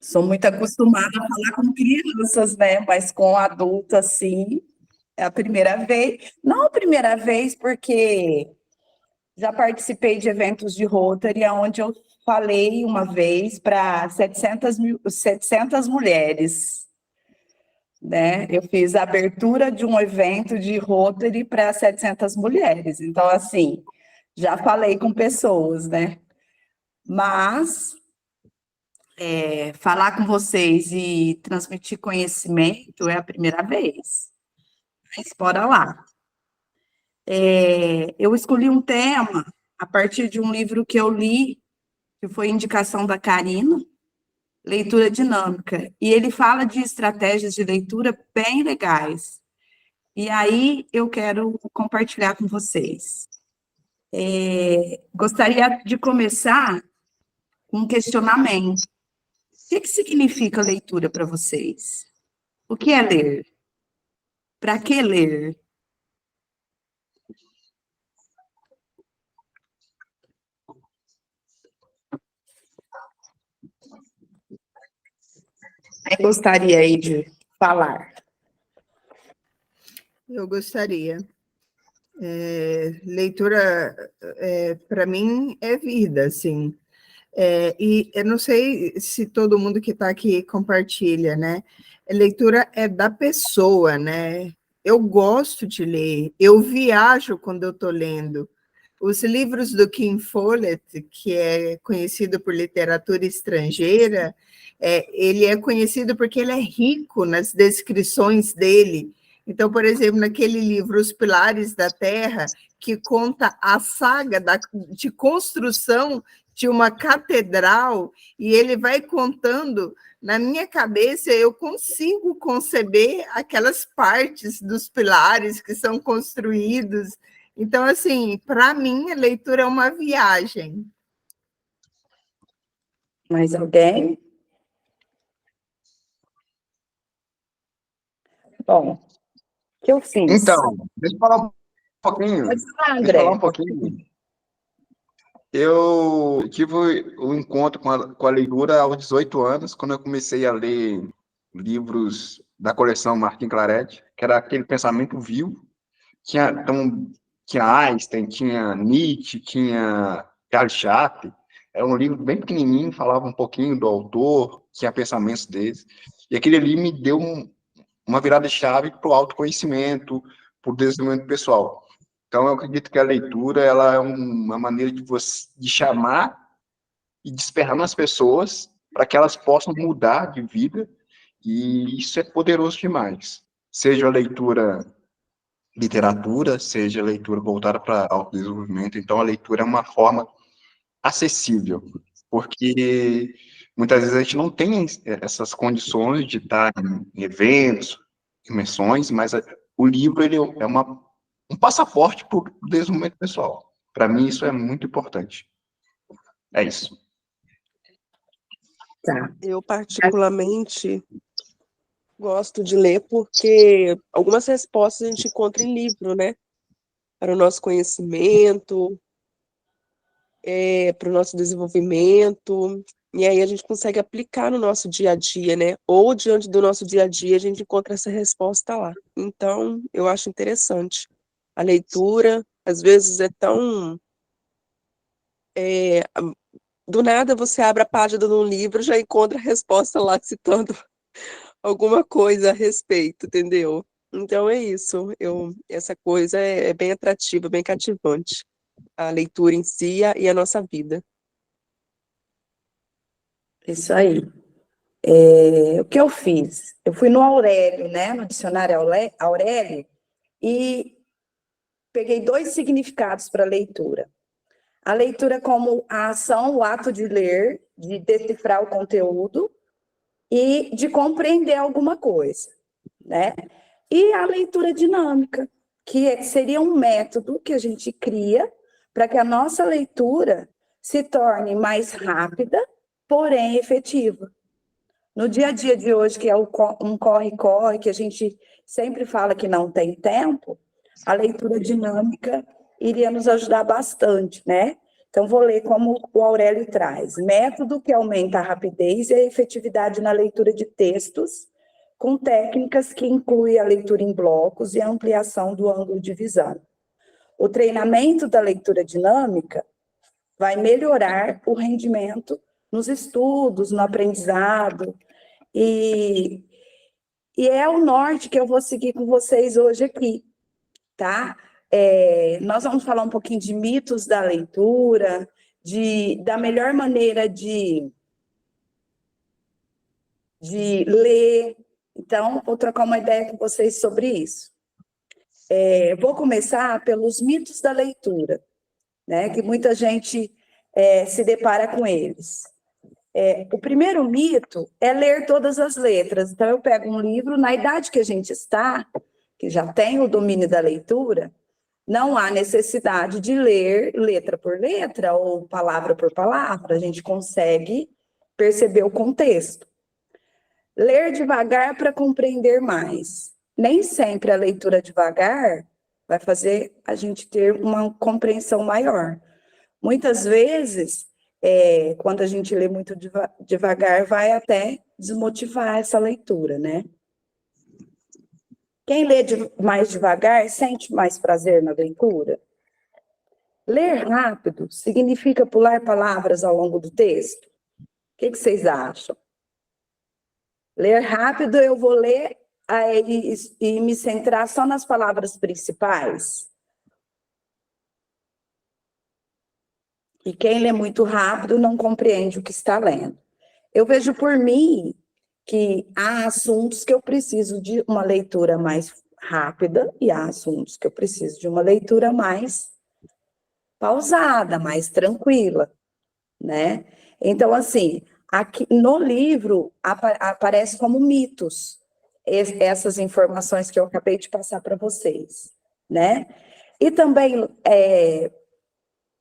Sou muito acostumada a falar com crianças, né? Mas com adulto, assim, é a primeira vez. Não a primeira vez, porque já participei de eventos de Rotary, onde eu falei uma vez para 700 mulheres, né? Eu fiz a abertura de um evento de Rotary para 700 mulheres. Então, assim, já falei com pessoas, né? Mas falar com vocês e transmitir conhecimento é a primeira vez. Mas bora lá. Eu escolhi um tema a partir de um livro que eu li, que foi indicação da Karina, Leitura Dinâmica. E ele fala de estratégias de leitura bem legais. E aí eu quero compartilhar com vocês. Gostaria de começar com um questionamento. O que significa leitura para vocês? O que é ler? Para que ler? Eu gostaria aí de falar. Eu gostaria. Leitura, para mim, é vida, assim. E eu não sei se todo mundo que está aqui compartilha, né? Leitura é da pessoa, né? Eu gosto de ler, eu viajo quando eu estou lendo. Os livros do King Follett, que é conhecido por literatura estrangeira, ele é conhecido porque ele é rico nas descrições dele. Então, por exemplo, naquele livro Os Pilares da Terra, que conta a saga de construção de uma catedral, e ele vai contando, na minha cabeça, eu consigo conceber aquelas partes dos pilares que são construídos. Então, assim, para mim, a leitura é uma viagem. Mais alguém? Bom, o que eu fiz? Então, deixa eu falar um pouquinho. Deixa eu falar um pouquinho. Eu tive o encontro com a leitura aos 18 anos, quando eu comecei a ler livros da coleção Martin Claret, que era aquele pensamento vivo. Tinha Einstein, tinha Nietzsche, tinha Karl Chaplin. Era um livro bem pequenininho, falava um pouquinho do autor, tinha pensamentos deles. E aquele ali me deu uma virada de chave para o autoconhecimento, para o desenvolvimento pessoal. Então, eu acredito que a leitura ela é uma maneira de chamar e despertar nas pessoas para que elas possam mudar de vida, e isso é poderoso demais. Seja a leitura literatura, seja a leitura voltada para autodesenvolvimento. Então, a leitura é uma forma acessível, porque muitas vezes a gente não tem essas condições de estar em eventos, imersões, mas o livro ele é um passaporte para o desenvolvimento pessoal. Para mim, isso é muito importante. É isso. Tá. Eu, particularmente, gosto de ler porque algumas respostas a gente encontra em livro, né? Para o nosso conhecimento, para o nosso desenvolvimento, e aí a gente consegue aplicar no nosso dia a dia, né? Ou diante do nosso dia a dia a gente encontra essa resposta lá. Então, eu acho interessante. A leitura, às vezes, é tão... do nada você abre a página de um livro, já encontra a resposta lá citando alguma coisa a respeito, entendeu? Então é isso, essa coisa é bem atrativa, bem cativante, a leitura em si e a nossa vida. Isso aí. O que eu fiz? Eu fui no Aurélio, né? No dicionário Aurélio, e peguei 2 significados para a leitura. A leitura como a ação, o ato de ler, de decifrar o conteúdo e de compreender alguma coisa, né? E a leitura dinâmica, que seria um método que a gente cria para que a nossa leitura se torne mais rápida, porém efetiva. No dia a dia de hoje, que é um corre-corre, que a gente sempre fala que não tem tempo, a leitura dinâmica iria nos ajudar bastante, né? Então, vou ler como o Aurélio traz. Método que aumenta a rapidez e a efetividade na leitura de textos, com técnicas que incluem a leitura em blocos e a ampliação do ângulo de visão. O treinamento da leitura dinâmica vai melhorar o rendimento nos estudos, no aprendizado, e é o norte que eu vou seguir com vocês hoje aqui, tá? Nós vamos falar um pouquinho de mitos da leitura, da melhor maneira de ler. Então, vou trocar uma ideia com vocês sobre isso. Vou começar pelos mitos da leitura, né, que muita gente se depara com eles. O primeiro mito é ler todas as letras. Então, eu pego um livro, na idade que a gente está, que já tem o domínio da leitura, não há necessidade de ler letra por letra ou palavra por palavra, a gente consegue perceber o contexto. Ler devagar para compreender mais. Nem sempre a leitura devagar vai fazer a gente ter uma compreensão maior. Muitas vezes, quando a gente lê muito devagar, vai até desmotivar essa leitura, né? Quem lê mais devagar sente mais prazer na leitura? Ler rápido significa pular palavras ao longo do texto? O que vocês acham? Ler rápido, eu vou ler e me centrar só nas palavras principais? E quem lê muito rápido não compreende o que está lendo. Eu vejo por mim que há assuntos que eu preciso de uma leitura mais rápida e há assuntos que eu preciso de uma leitura mais pausada, mais tranquila, né? Então, assim, aqui no livro aparece como mitos essas informações que eu acabei de passar para vocês, né? E também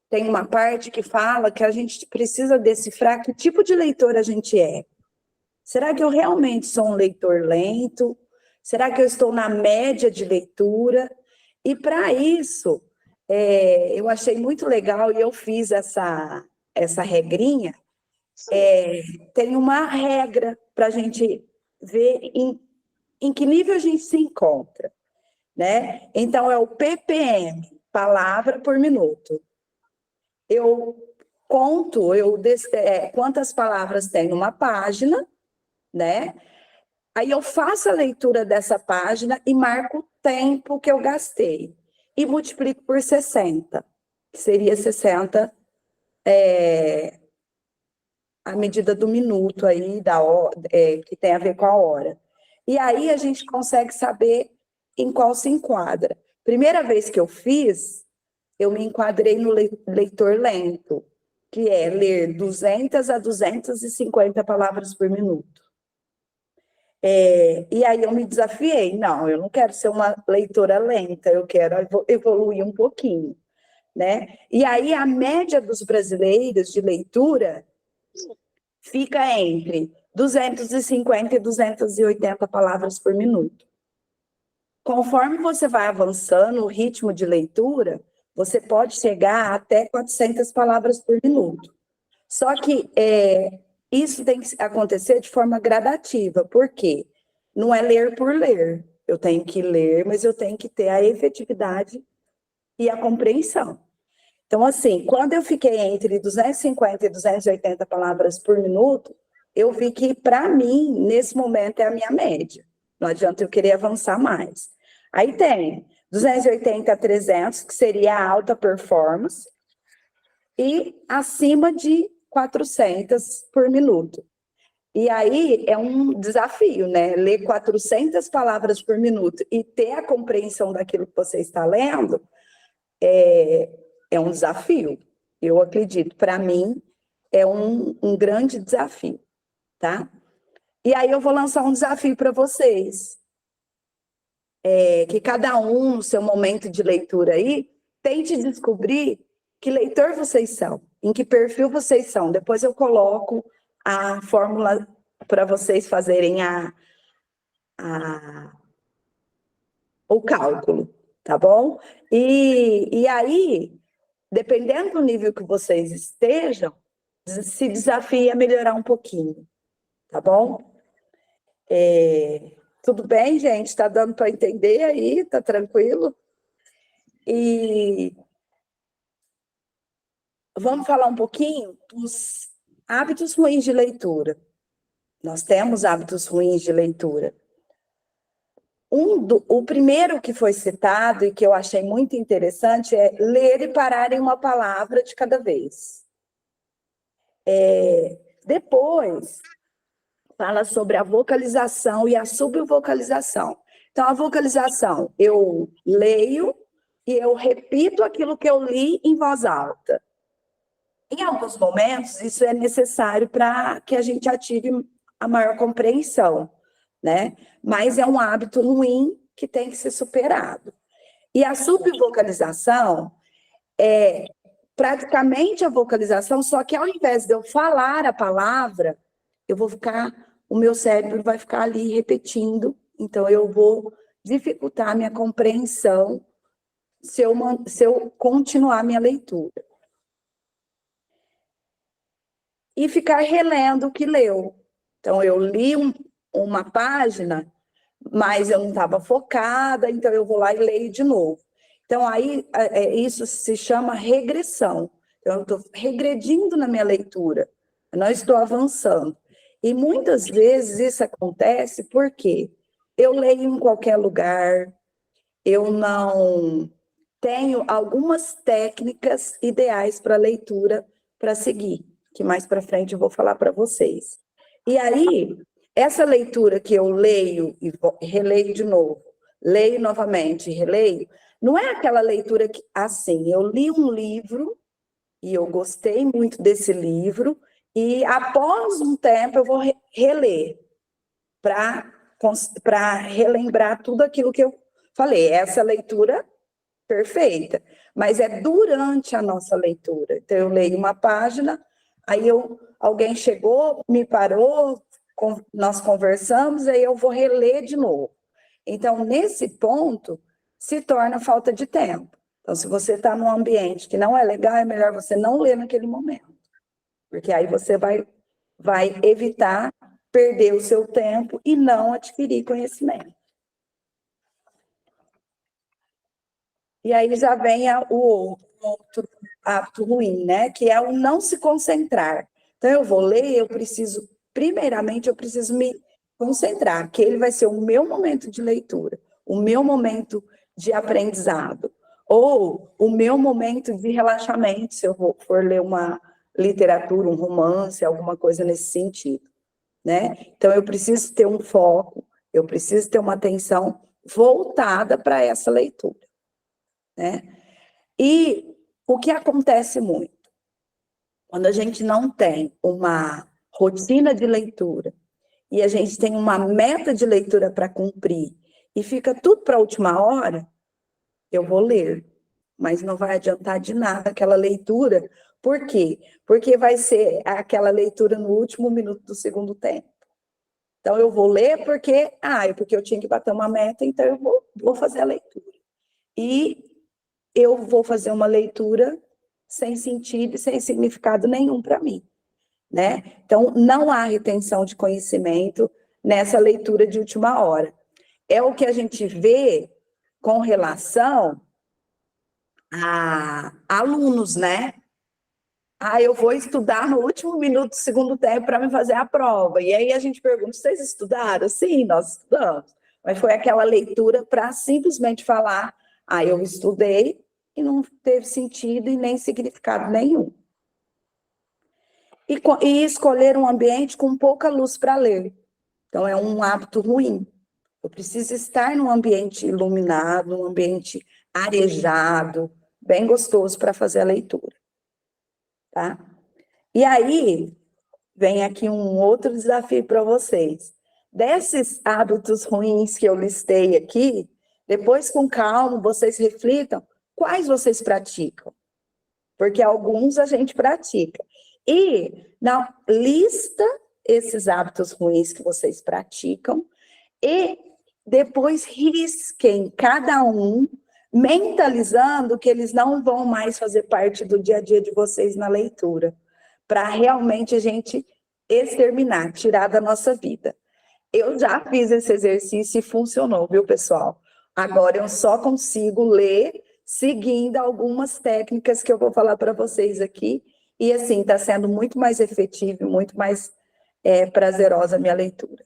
tem uma parte que fala que a gente precisa decifrar que tipo de leitor a gente é. Será que eu realmente sou um leitor lento? Será que eu estou na média de leitura? E para isso, eu achei muito legal e eu fiz essa regrinha. Tem uma regra para a gente ver em que nível a gente se encontra, né? Então, é o PPM, palavra por minuto. Eu conto quantas palavras tem numa página, né? Aí eu faço a leitura dessa página e marco o tempo que eu gastei. E multiplico por 60, que seria 60 a medida do minuto aí, que tem a ver com a hora. E aí a gente consegue saber em qual se enquadra. Primeira vez que eu fiz, eu me enquadrei no leitor lento, que é ler 200 a 250 palavras por minuto. E aí eu me desafiei, não, eu não quero ser uma leitora lenta, eu quero evoluir um pouquinho, né? E aí a média dos brasileiros de leitura fica entre 250 e 280 palavras por minuto. Conforme você vai avançando o ritmo de leitura, você pode chegar até 400 palavras por minuto. Só que isso tem que acontecer de forma gradativa, porque não é ler por ler. Eu tenho que ler, mas eu tenho que ter a efetividade e a compreensão. Então, assim, quando eu fiquei entre 250 e 280 palavras por minuto, eu vi que, para mim, nesse momento, é a minha média. Não adianta eu querer avançar mais. Aí tem 280 a 300, que seria a alta performance, e acima de 400 por minuto. E aí é um desafio, né? Ler 400 palavras por minuto e ter a compreensão daquilo que você está lendo é um desafio. Eu acredito, para mim, é um grande desafio, tá? E aí eu vou lançar um desafio para vocês. Que cada um, no seu momento de leitura aí, tente descobrir que leitor vocês são, em que perfil vocês são. Depois eu coloco a fórmula para vocês fazerem o cálculo, tá bom? E aí, dependendo do nível que vocês estejam, se desafie a melhorar um pouquinho, tá bom? Tudo bem, gente? Está dando para entender aí? Tá tranquilo? E vamos falar um pouquinho dos hábitos ruins de leitura. Nós temos hábitos ruins de leitura. O primeiro que foi citado e que eu achei muito interessante é ler e parar em uma palavra de cada vez. Depois, fala sobre a vocalização e a subvocalização. Então, a vocalização, eu leio e eu repito aquilo que eu li em voz alta. Em alguns momentos, isso é necessário para que a gente ative a maior compreensão, né? Mas é um hábito ruim que tem que ser superado. E a subvocalização é praticamente a vocalização, só que ao invés de eu falar a palavra, o meu cérebro vai ficar ali repetindo, então eu vou dificultar a minha compreensão se eu continuar a minha leitura. E ficar relendo o que leu. Então, eu li uma página, mas eu não estava focada, então eu vou lá e leio de novo. Então, aí, isso se chama regressão. Então, eu estou regredindo na minha leitura, eu não estou avançando. E muitas vezes isso acontece porque eu leio em qualquer lugar, eu não tenho algumas técnicas ideais para leitura para seguir, que mais para frente eu vou falar para vocês. E aí, essa leitura que eu leio e releio de novo, leio novamente e releio, não é aquela leitura que, assim, eu li um livro e eu gostei muito desse livro e após um tempo eu vou reler para relembrar tudo aquilo que eu falei. Essa leitura perfeita, mas é durante a nossa leitura. Então, eu leio uma página, aí alguém chegou, me parou, nós conversamos, aí eu vou reler de novo. Então, nesse ponto, se torna falta de tempo. Então, se você está num ambiente que não é legal, é melhor você não ler naquele momento, porque aí você vai evitar perder o seu tempo e não adquirir conhecimento. E aí já vem o outro hábito ruim, né? Que é o não se concentrar. Então, eu vou ler, primeiramente, eu preciso me concentrar, que ele vai ser o meu momento de leitura, o meu momento de aprendizado, ou o meu momento de relaxamento, se eu for ler uma literatura, um romance, alguma coisa nesse sentido, né? Então, eu preciso ter um foco, eu preciso ter uma atenção voltada para essa leitura, né? E o que acontece muito? Quando a gente não tem uma rotina de leitura e a gente tem uma meta de leitura para cumprir e fica tudo para a última hora, eu vou ler, mas não vai adiantar de nada aquela leitura. Por quê? Porque vai ser aquela leitura no último minuto do segundo tempo. Então, eu vou ler porque eu tinha que bater uma meta, então eu vou fazer a leitura. E eu vou fazer uma leitura sem sentido e sem significado nenhum para mim, né? Então, não há retenção de conhecimento nessa leitura de última hora. É o que a gente vê com relação a alunos, né? Eu vou estudar no último minuto do segundo tempo para me fazer a prova. E aí a gente pergunta, vocês estudaram? Sim, nós estudamos. Mas foi aquela leitura para simplesmente falar, eu estudei e não teve sentido e nem significado nenhum. E escolher um ambiente com pouca luz para ler. Então, é um hábito ruim. Eu preciso estar num ambiente iluminado, num ambiente arejado, bem gostoso para fazer a leitura. Tá? E aí, vem aqui um outro desafio para vocês. Desses hábitos ruins que eu listei aqui, depois, com calma, vocês reflitam quais vocês praticam. Porque alguns a gente pratica. E lista esses hábitos ruins que vocês praticam e depois risquem cada um mentalizando que eles não vão mais fazer parte do dia a dia de vocês na leitura, para realmente a gente exterminar, tirar da nossa vida. Eu já fiz esse exercício e funcionou, viu, pessoal? Agora eu só consigo ler seguindo algumas técnicas que eu vou falar para vocês aqui, e assim, está sendo muito mais efetivo, muito mais prazerosa a minha leitura.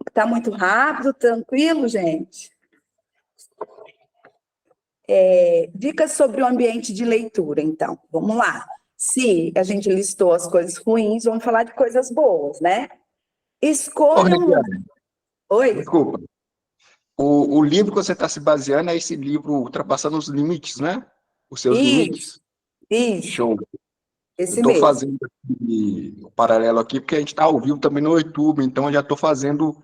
Está muito rápido, tranquilo, gente? Dicas sobre o ambiente de leitura, então. Vamos lá. Se a gente listou as coisas ruins, vamos falar de coisas boas, né? Escolha um... Oi? Desculpa. O livro que você está se baseando é esse livro Ultrapassando os Limites, né? Os seus limites. Isso. Show. Esse Eu estou mesmo. fazendo o paralelo aqui, porque a gente está ao vivo também no YouTube, então eu já estou fazendo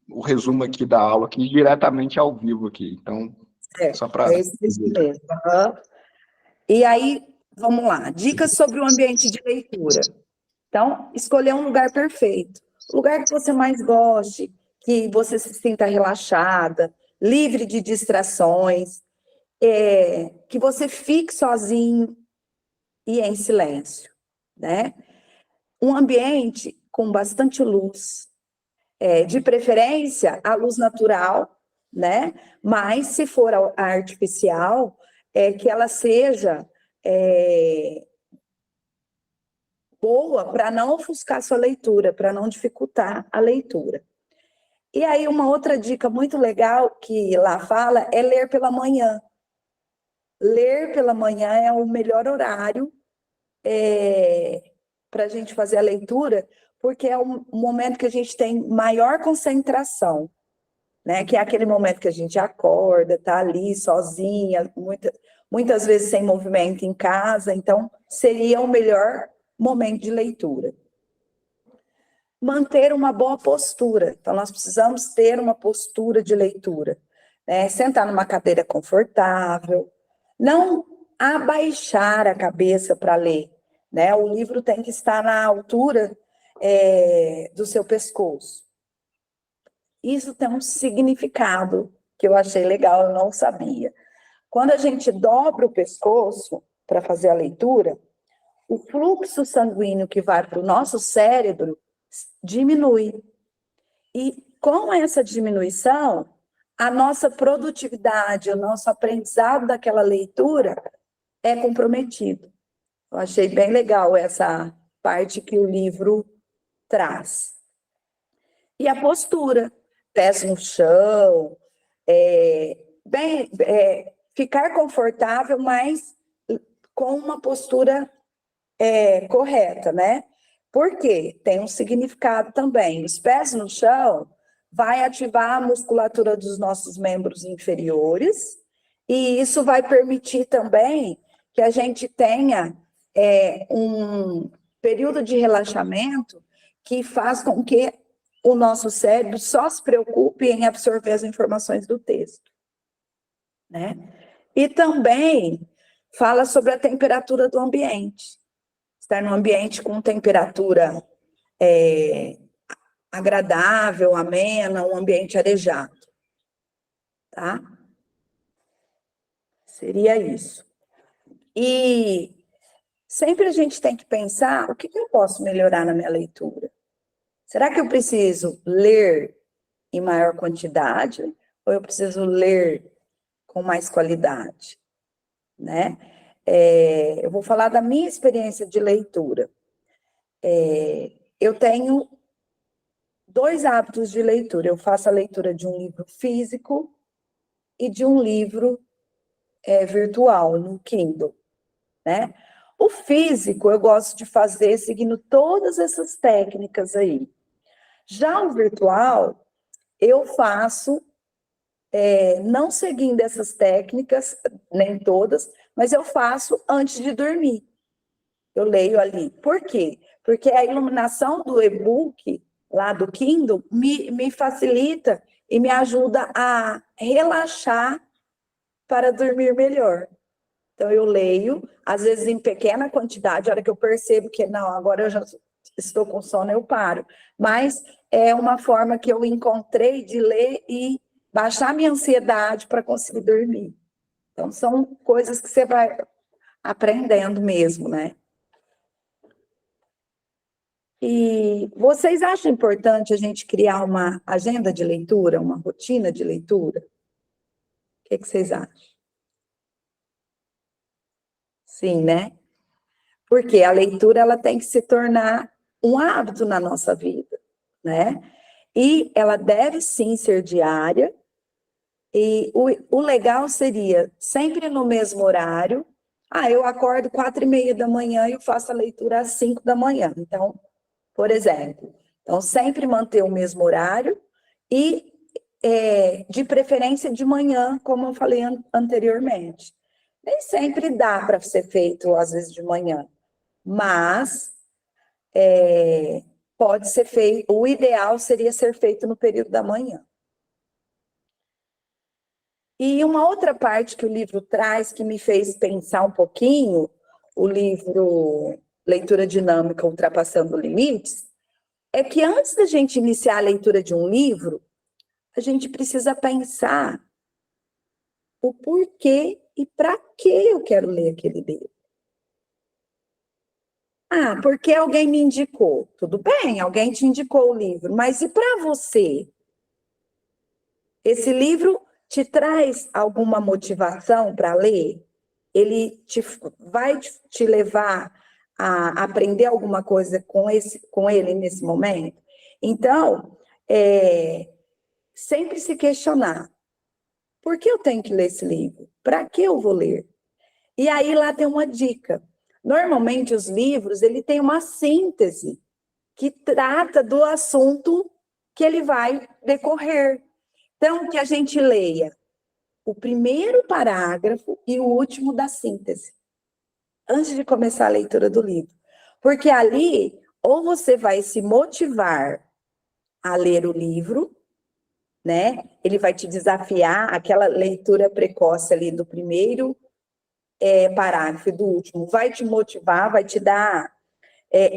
o resumo aqui da aula, aqui, diretamente ao vivo aqui. Então, só para... É isso mesmo. Uhum. E aí, vamos lá. Dicas sobre o ambiente de leitura. Então, escolher um lugar perfeito. O lugar que você mais goste, que você se sinta relaxada, livre de distrações, que você fique sozinho e em silêncio, né? Um ambiente com bastante luz, de preferência a luz natural, né? Mas se for a artificial, que ela seja boa para não ofuscar sua leitura, para não dificultar a leitura. E aí uma outra dica muito legal que lá fala é ler pela manhã. Ler pela manhã é o melhor horário para a gente fazer a leitura, porque é um momento que a gente tem maior concentração, né? Que é aquele momento que a gente acorda, está ali sozinha, muitas vezes sem movimento em casa, então seria o melhor momento de leitura. Manter uma boa postura, então nós precisamos ter uma postura de leitura, né? Sentar numa cadeira confortável, não abaixar a cabeça para ler, né? O livro tem que estar na altura do seu pescoço. Isso tem um significado que eu achei legal, eu não sabia. Quando a gente dobra o pescoço para fazer a leitura, o fluxo sanguíneo que vai para o nosso cérebro diminui. E com essa diminuição, a nossa produtividade, o nosso aprendizado daquela leitura é comprometido. Eu achei bem legal essa parte que o livro traz. E a postura, pés no chão, ficar confortável, mas com uma postura correta, né? Porque tem um significado também. Os pés no chão vai ativar a musculatura dos nossos membros inferiores, e isso vai permitir também que a gente tenha um período de relaxamento que faz com que o nosso cérebro só se preocupe em absorver as informações do texto, né? E também fala sobre a temperatura do ambiente. Estar num ambiente com temperatura agradável, amena, um ambiente arejado, tá? Seria isso. E sempre a gente tem que pensar, o que eu posso melhorar na minha leitura? Será que eu preciso ler em maior quantidade ou eu preciso ler com mais qualidade, né? Eu vou falar da minha experiência de leitura. Eu tenho 2 hábitos de leitura. Eu faço a leitura de um livro físico e de um livro virtual, no Kindle, né? O físico eu gosto de fazer seguindo todas essas técnicas aí. Já o virtual, eu faço não seguindo essas técnicas, nem todas, mas eu faço antes de dormir. Eu leio ali. Por quê? Porque a iluminação do e-book, lá do Kindle, me facilita e me ajuda a relaxar para dormir melhor. Então, eu leio, às vezes em pequena quantidade, a hora que eu percebo que, não, agora eu já estou com sono, eu paro. Mas é uma forma que eu encontrei de ler e baixar minha ansiedade para conseguir dormir. Então, são coisas que você vai aprendendo mesmo, né? E vocês acham importante a gente criar uma agenda de leitura, uma rotina de leitura? O que vocês acham? Sim, né? Porque a leitura ela tem que se tornar um hábito na nossa vida, né? E ela deve sim ser diária. E o legal seria sempre no mesmo horário. Eu acordo 4h30 da manhã e eu faço a leitura às 5 da manhã. Então, por exemplo, então sempre manter o mesmo horário e de preferência de manhã, como eu falei anteriormente. Nem sempre dá para ser feito, às vezes, de manhã, mas pode ser feito, o ideal seria ser feito no período da manhã. E uma outra parte que o livro traz, que me fez pensar um pouquinho, o livro Leitura Dinâmica Ultrapassando Limites, é que antes da gente iniciar a leitura de um livro, a gente precisa pensar o porquê e para que eu quero ler aquele livro. Porque alguém me indicou. Tudo bem, alguém te indicou o livro, mas e para você? Esse livro te traz alguma motivação para ler? Ele vai te levar a aprender alguma coisa com ele nesse momento? Então, sempre se questionar. Por que eu tenho que ler esse livro? Para que eu vou ler? E aí lá tem uma dica. Normalmente os livros, ele tem uma síntese que trata do assunto que ele vai decorrer. Então, que a gente leia o primeiro parágrafo e o último da síntese, antes de começar a leitura do livro. Porque ali, ou você vai se motivar a ler o livro, né? Ele vai te desafiar, aquela leitura precoce ali do primeiro parágrafo e do último, vai te motivar, vai te dar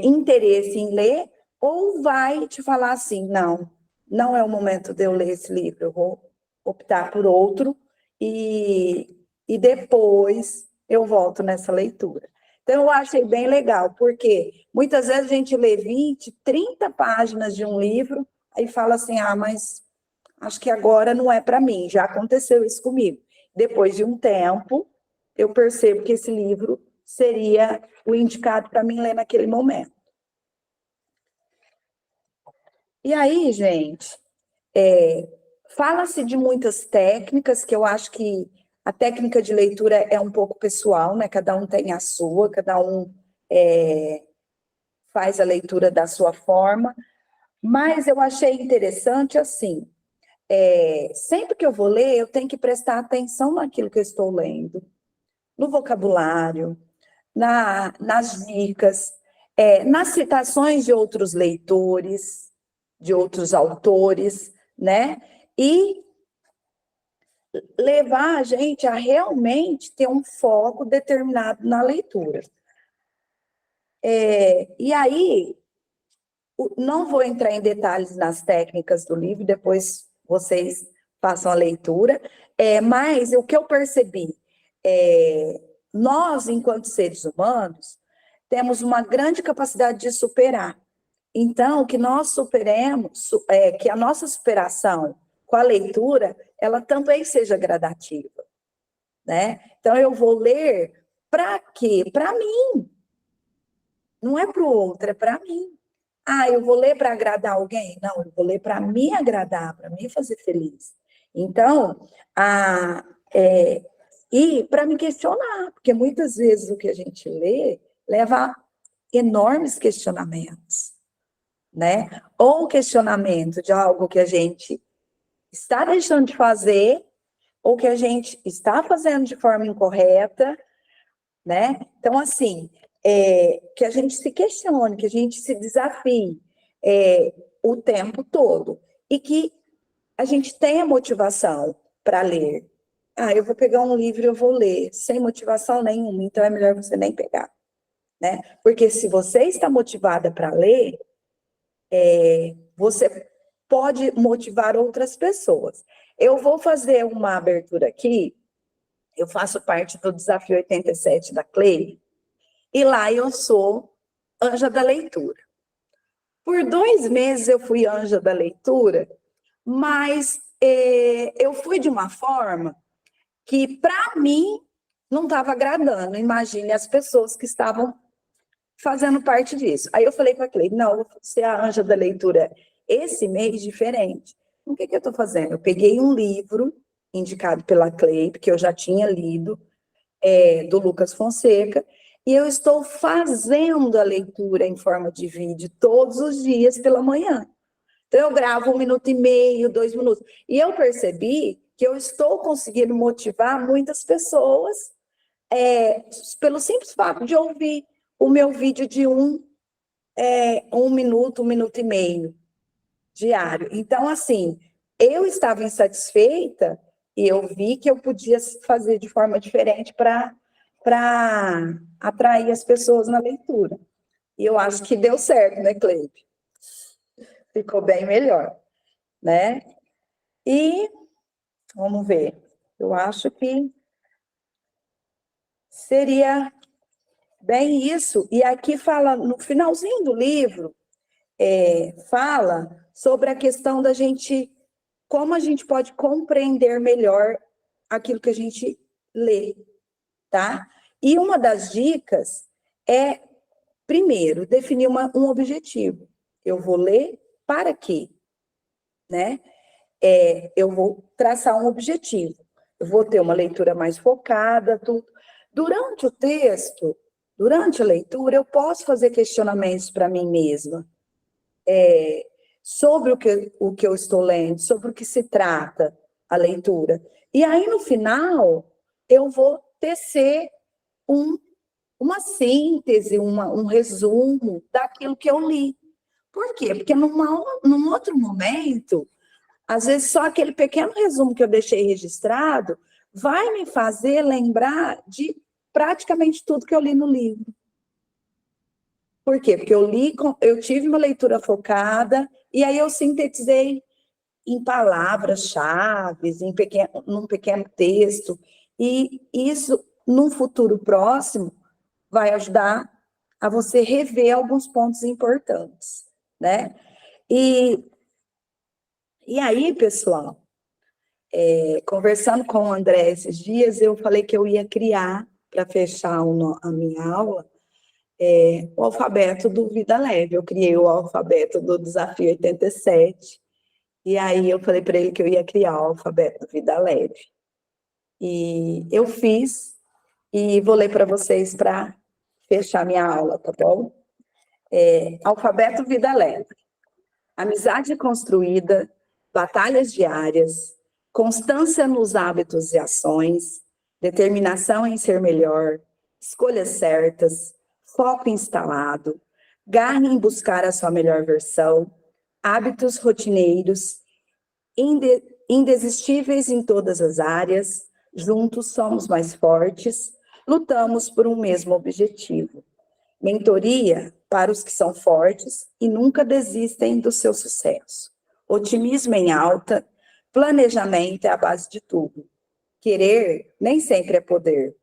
interesse em ler, ou vai te falar assim, não é o momento de eu ler esse livro, eu vou optar por outro, e depois eu volto nessa leitura. Então, eu achei bem legal, porque muitas vezes a gente lê 20, 30 páginas de um livro, aí fala assim, mas acho que agora não é para mim, já aconteceu isso comigo. Depois de um tempo, eu percebo que esse livro seria o indicado para mim ler naquele momento. E aí, gente, fala-se de muitas técnicas, que eu acho que a técnica de leitura é um pouco pessoal, né? Cada um tem a sua, cada um faz a leitura da sua forma, mas eu achei interessante, assim, sempre que eu vou ler, eu tenho que prestar atenção naquilo que eu estou lendo, no vocabulário, nas dicas, nas citações de outros leitores, de outros autores, né? E levar a gente a realmente ter um foco determinado na leitura. E aí, não vou entrar em detalhes nas técnicas do livro, depois vocês façam a leitura, mas o que eu percebi, nós, enquanto seres humanos, temos uma grande capacidade de superar. Então, que nós superemos, que a nossa superação com a leitura, ela também seja gradativa, né? Então, eu vou ler para quê? Para mim. Não é para o outro, é para mim. Eu vou ler para agradar alguém? Não, eu vou ler para me agradar, para me fazer feliz. Então, e para me questionar, porque muitas vezes o que a gente lê leva a enormes questionamentos, né? Ou questionamento de algo que a gente está deixando de fazer, ou que a gente está fazendo de forma incorreta, né? Então, assim, que a gente se questione, que a gente se desafie o tempo todo, e que a gente tenha motivação para ler. Eu vou pegar um livro e eu vou ler, sem motivação nenhuma, então é melhor você nem pegar, né? Porque se você está motivada para ler, você pode motivar outras pessoas. Eu vou fazer uma abertura aqui, eu faço parte do Desafio 87 da CLEI, e lá eu sou anja da leitura. Por 2 meses eu fui anja da leitura, mas eu fui de uma forma que, para mim, não estava agradando. Imagine as pessoas que estavam fazendo parte disso. Aí eu falei para a Cleide, não, eu vou ser a anja da leitura esse mês diferente. O que eu estou fazendo? Eu peguei um livro indicado pela Cleide, que eu já tinha lido, do Lucas Fonseca, e eu estou fazendo a leitura em forma de vídeo todos os dias pela manhã. Então, eu gravo 1 minuto e meio, 2 minutos. E eu percebi que eu estou conseguindo motivar muitas pessoas pelo simples fato de ouvir o meu vídeo de 1 minuto, 1 minuto e meio diário. Então, assim, eu estava insatisfeita e eu vi que eu podia fazer de forma diferente para atrair as pessoas na leitura. E eu acho que deu certo, né, Cleide? Ficou bem melhor, né? E, vamos ver, eu acho que seria bem isso. E aqui fala, no finalzinho do livro, fala sobre a questão da gente, como a gente pode compreender melhor aquilo que a gente lê, tá? E uma das dicas é, primeiro, definir um objetivo. Eu vou ler para quê? Né? Eu vou traçar um objetivo. Eu vou ter uma leitura mais focada, tudo. Durante o texto, durante a leitura, eu posso fazer questionamentos para mim mesma. Sobre o que eu estou lendo, sobre o que se trata a leitura. E aí, no final, eu vou tecer uma síntese, um resumo daquilo que eu li. Por quê? Porque num outro momento, às vezes só aquele pequeno resumo que eu deixei registrado vai me fazer lembrar de praticamente tudo que eu li no livro. Por quê? Porque eu tive uma leitura focada e aí eu sintetizei em palavras-chave, num pequeno texto. E isso, num futuro próximo, vai ajudar a você rever alguns pontos importantes, né? E aí, pessoal, conversando com o André esses dias, eu falei que eu ia criar, para fechar a minha aula, o alfabeto do Vida Leve. Eu criei o alfabeto do Desafio 87, e aí eu falei para ele que eu ia criar o alfabeto do Vida Leve. E eu fiz, e vou ler para vocês para fechar minha aula, tá bom? Alfabeto Vida Leve. Amizade construída, batalhas diárias, constância nos hábitos e ações, determinação em ser melhor, escolhas certas, foco instalado, garra em buscar a sua melhor versão, hábitos rotineiros, indesistíveis em todas as áreas, juntos somos mais fortes, lutamos por um mesmo objetivo. Mentoria para os que são fortes e nunca desistem do seu sucesso. Otimismo em alta, planejamento é a base de tudo. Querer nem sempre é poder.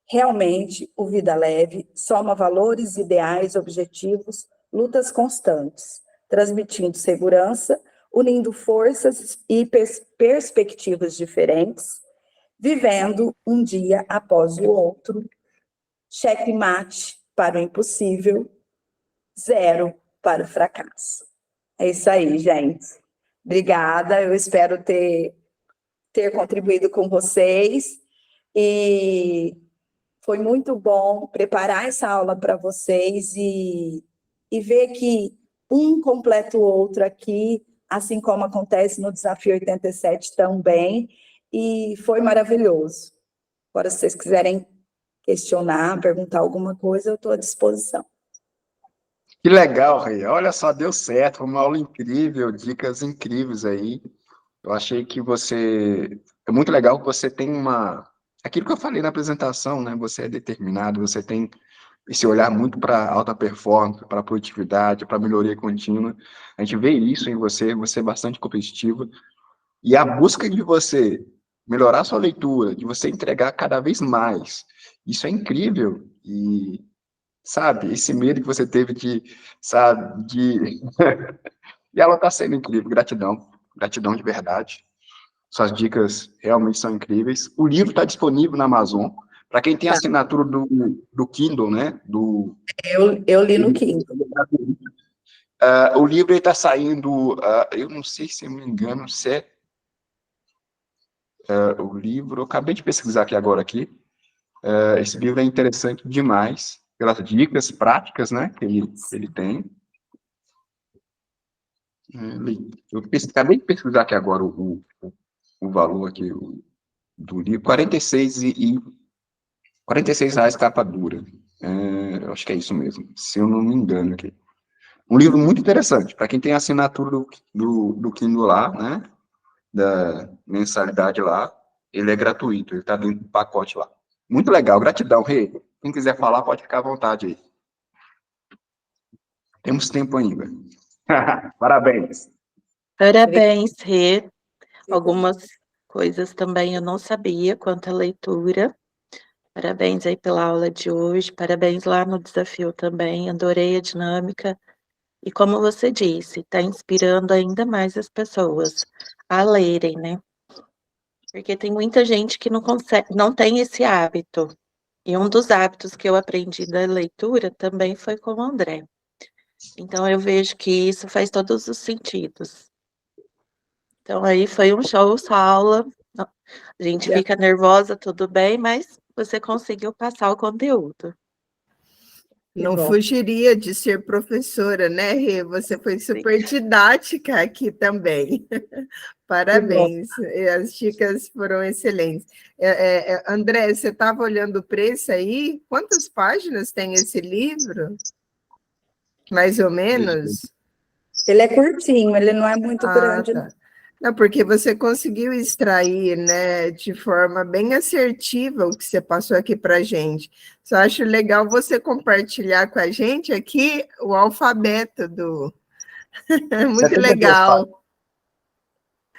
Realmente, o Vida Leve soma valores, ideais, objetivos, lutas constantes, transmitindo segurança, unindo forças e perspectivas diferentes, vivendo um dia após o outro. Checkmate para o impossível, 0 para o fracasso. É isso aí, gente. Obrigada, eu espero ter contribuído com vocês e foi muito bom preparar essa aula para vocês e ver que um completa o outro aqui, assim como acontece no Desafio 87 também, e foi maravilhoso. Agora, se vocês quiserem questionar, perguntar alguma coisa, eu estou à disposição. Que legal, Rei. Olha só, deu certo, foi uma aula incrível, dicas incríveis aí. Eu achei que é muito legal que você tem aquilo que eu falei na apresentação, né? Você é determinado, você tem esse olhar muito para alta performance, para produtividade, para melhoria contínua. A gente vê isso em você, você é bastante competitiva. E a busca de você melhorar sua leitura, de você entregar cada vez mais, isso é incrível. E, sabe, esse medo que você teve de, sabe, de... E ela está sendo incrível, gratidão, gratidão de verdade. Suas dicas realmente são incríveis. O livro está disponível na Amazon. Para quem tem Tá. assinatura do Kindle, né? Eu li no Kindle. O livro está saindo, eu não sei se eu me engano, se é o livro, eu acabei de pesquisar aqui agora aqui. Esse livro é interessante demais, pelas dicas práticas, né, que ele tem. Acabei de pesquisar aqui agora o valor aqui do livro, R$ 46 capa dura. Eu acho que é isso mesmo, se eu não me engano aqui. Um livro muito interessante, para quem tem a assinatura do Kindle lá, né, da mensalidade lá, ele é gratuito, ele está dentro do pacote lá. Muito legal, gratidão, Rê. Quem quiser falar, pode ficar à vontade aí. Temos tempo ainda. Parabéns. Parabéns, Rê. Algumas coisas também eu não sabia quanto à leitura. Parabéns aí pela aula de hoje, parabéns lá no desafio também, adorei a dinâmica. E como você disse, está inspirando ainda mais as pessoas a lerem, né? Porque tem muita gente que não consegue, não tem esse hábito. E um dos hábitos que eu aprendi da leitura também foi com o André. Então eu vejo que isso faz todos os sentidos. Então aí foi um show, sua aula. A gente fica nervosa, tudo bem, mas você conseguiu passar o conteúdo. Não fugiria de ser professora, né, Rê? Você foi super didática aqui também. Parabéns, as dicas foram excelentes. André, você estava olhando o preço aí? Quantas páginas tem esse livro? Mais ou menos? Ele é curtinho, ele não é muito grande. Tá. Não, porque você conseguiu extrair, né, de forma bem assertiva o que você passou aqui para a gente. Só acho legal você compartilhar com a gente aqui o alfabeto do... Muito legal.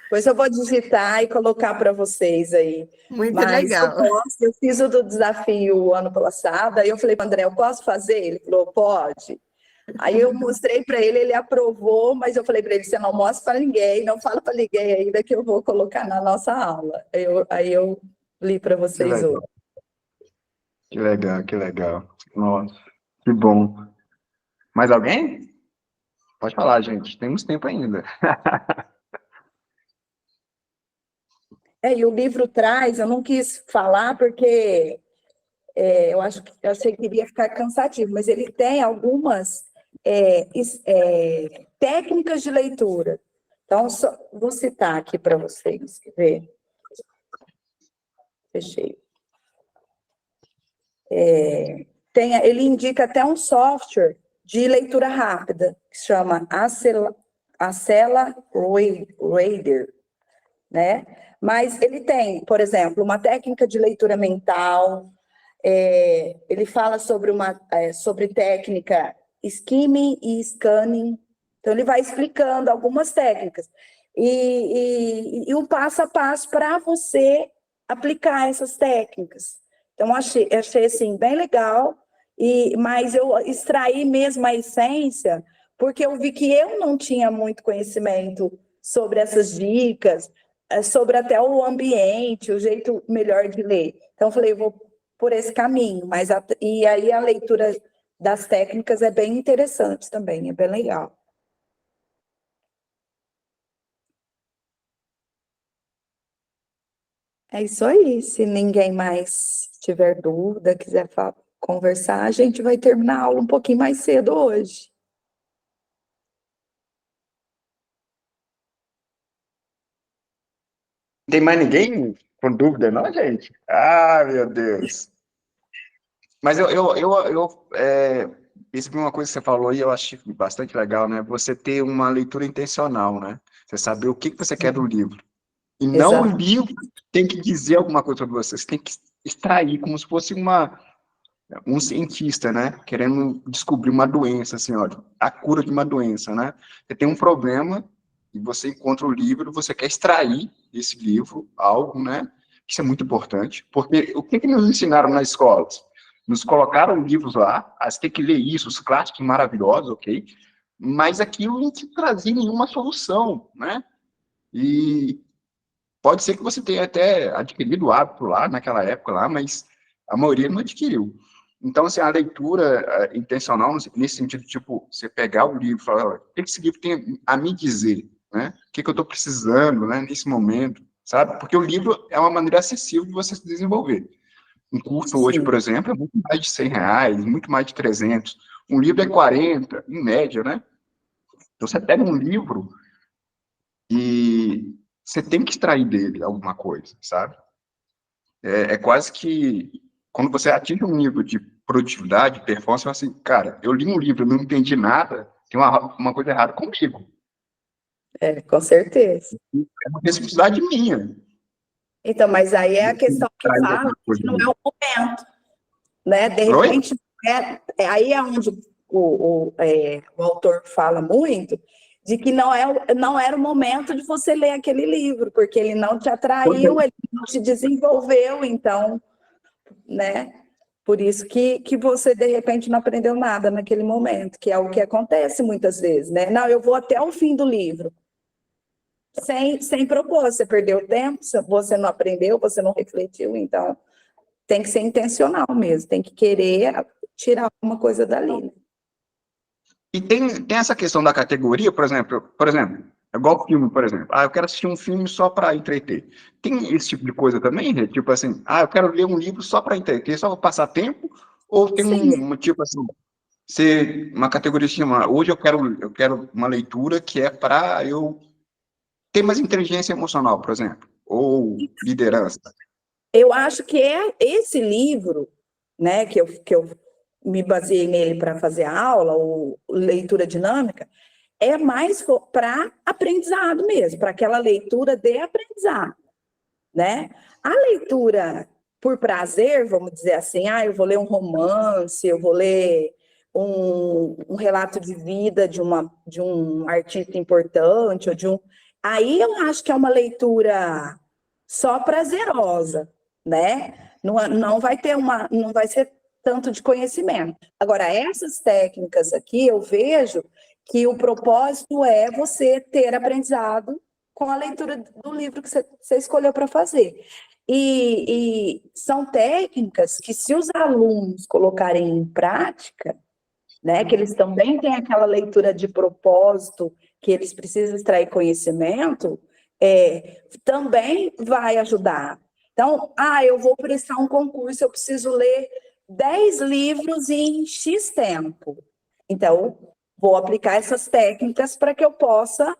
Depois eu vou digitar e colocar para vocês aí. Muito Mas legal. eu fiz o do desafio o ano passado, aí eu falei para o André, eu posso fazer? Ele falou, pode. Aí eu mostrei para ele, ele aprovou, mas eu falei para ele, você não mostra para ninguém, não fala para ninguém ainda que eu vou colocar na nossa aula. Aí eu li para vocês hoje. Que legal, que legal. Nossa, que bom. Mais alguém? Pode falar, gente, temos tempo ainda. E o livro traz, eu não quis falar porque eu achei que iria ficar cansativo, mas ele tem algumas técnicas de leitura. Então, vou citar aqui para vocês, quer ver? Fechei. Ele indica até um software de leitura rápida, que se chama Accelerator, né? Mas ele tem, por exemplo, uma técnica de leitura mental, ele fala sobre técnica skimming e scanning, então ele vai explicando algumas técnicas, e um passo a passo para você aplicar essas técnicas. Então, achei assim, bem legal, mas eu extraí mesmo a essência, porque eu vi que eu não tinha muito conhecimento sobre essas dicas, sobre até o ambiente, o jeito melhor de ler. Então, eu falei, vou por esse caminho, e aí a leitura das técnicas é bem interessante também, é bem legal. É isso aí, se ninguém mais tiver dúvida, quiser conversar, a gente vai terminar a aula um pouquinho mais cedo hoje. Tem mais ninguém com dúvida, não, gente? Ah, meu Deus. Mas eu percebi uma coisa que você falou e eu achei bastante legal, né? Você ter uma leitura intencional, né? Você saber o que você quer do livro. E não o livro tem que dizer alguma coisa sobre você. Você tem que extrair como se fosse um cientista, né, querendo descobrir uma doença, assim, olha, a cura de uma doença, né? Você tem um problema e você encontra o livro, você quer extrair desse livro algo, né? Isso é muito importante, porque o que nos ensinaram nas escolas? Nos colocaram livros lá, você tem que ler isso, os clássicos maravilhosos, ok? Mas aquilo não te trazia nenhuma solução, né? E pode ser que você tenha até adquirido o hábito lá, naquela época lá, mas a maioria não adquiriu. Então, assim, a leitura intencional, nesse sentido, tipo, você pegar o livro e falar, o que esse livro tem a me dizer, né? O que eu estou precisando, né, nesse momento, sabe? Porque o livro é uma maneira acessível de você se desenvolver. Um curso hoje, Sim. por exemplo, é muito mais de R$ 100, muito mais de 300. Um livro é 40, em média, né? Então, você pega um livro e você tem que extrair dele alguma coisa, sabe? É quase que, quando você atinge um nível de produtividade, performance, você fala assim, cara, eu li um livro, não entendi nada, tem uma coisa errada comigo. Com certeza. É uma responsabilidade minha. Então, mas aí é a questão que Extrair fala alguma coisa que não é dele. o momento, né? De Oi? repente, aí é onde o autor fala muito de que não era o momento de você ler aquele livro, porque ele não te atraiu, ele não te desenvolveu, então, né? Por isso que você, de repente, não aprendeu nada naquele momento, que é o que acontece muitas vezes, né? Não, eu vou até o fim do livro, sem propósito, você perdeu tempo, você não aprendeu, você não refletiu, então tem que ser intencional mesmo, tem que querer tirar alguma coisa dali, né? E tem essa questão da categoria, por exemplo, é igual filme, por exemplo. Eu quero assistir um filme só para entreter. Tem esse tipo de coisa também, né? Tipo assim, eu quero ler um livro só para entreter, só para passar tempo, ou tem Sim, tipo assim, uma categoria que chama, hoje eu quero uma leitura que é para eu ter mais inteligência emocional, por exemplo, ou liderança. eu acho que é esse livro, né, que eu me baseei nele para fazer a aula, o leitura dinâmica, é mais para aprendizado mesmo, para aquela leitura de aprendizado, né? A leitura por prazer, vamos dizer assim, eu vou ler um romance, eu vou ler um relato de vida de um artista importante, aí eu acho que é uma leitura só prazerosa, né? Não vai não vai ser tanto de conhecimento. Agora, essas técnicas aqui, eu vejo que o propósito é você ter aprendizado com a leitura do livro que você escolheu para fazer. E são técnicas que, se os alunos colocarem em prática, né, que eles também têm aquela leitura de propósito, que eles precisam extrair conhecimento, também vai ajudar. Então, eu vou prestar um concurso, eu preciso ler 10 livros em X tempo. Então, vou aplicar essas técnicas para que eu possa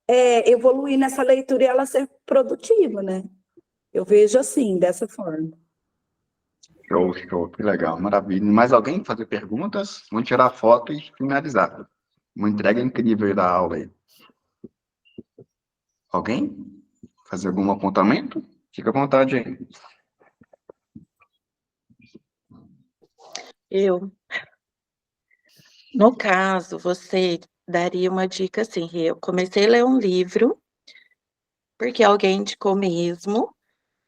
evoluir nessa leitura e ela ser produtiva, né? Eu vejo assim, dessa forma. Show, show, que legal, maravilha. Mais alguém fazer perguntas? Vamos tirar foto e finalizar. Uma entrega incrível da aula aí. Alguém? Fazer algum apontamento? Fica à vontade aí. No caso, você daria uma dica assim, eu comecei a ler um livro, porque alguém indicou mesmo,